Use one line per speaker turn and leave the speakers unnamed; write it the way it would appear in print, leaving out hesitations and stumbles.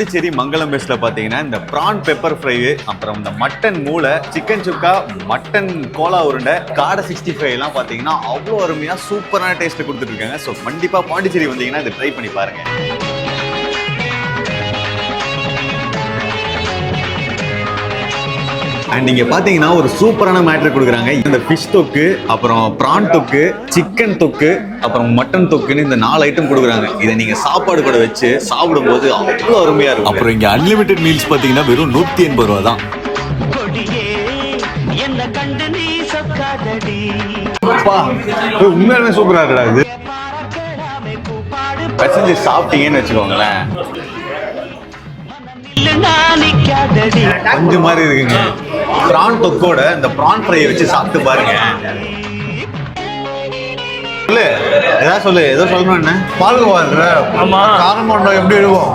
பாண்டிச்சேரி மங்களம் மெஸ்ல பாத்தீங்கன்னா இந்த பிரான் pepper fry, அப்புறம் இந்த மட்டன் மூளை, சிக்கன் சுக்கா, மட்டன் கோலா உருண்டை, காடை 65 எல்லாம் பாத்தீங்கன்னா அவ்வளோ அருமையா சூப்பரான டேஸ்ட் கொடுத்துட்டு இருக்காங்க. ஸோ கண்டிப்பா பாண்டிச்சேரி வந்தீங்கன்னா இதை ட்ரை பண்ணி பாருங்க. அண்ட் நீங்க பாத்தீங்கன்னா ஒரு சூப்பரான மேட்டர் கொடுக்குறாங்க. இந்த ஃபிஷ் தொக்கு, அப்புறம் பிரான் தொக்கு, சிக்கன் தொக்கு, அப்புறம் மட்டன் தொக்குன்னு இந்த 4 ஐட்டம் கொடுக்குறாங்க. இதை நீங்க சாப்பாடு கூட வச்சு சாப்பிடும்போது அவ்வளோ அருமையா இருக்கும். அப்புறம் இங்க அன்லிமிட்டெட் மீல்ஸ் பாத்தீங்கன்னா வெறும் 180 ரூபா தான். உண்மையாலுமே சூப்பரா இருக்கா இது. பசஞ்சு சாப்பிட்டீங்கன்னு வச்சுக்கோங்களேன், கொஞ்சம் மாதிரி இருக்குங்க. பிரான் தொக்கோட இந்த பிரான் ஃப்ரையை வச்சு சாப்பிட்டு பாருங்க. சொல்லு, ஏதாவது சொல்லு, ஏதோ சொல்லணும். என்ன பால்கோவா காரமா எப்படி இருக்கும்?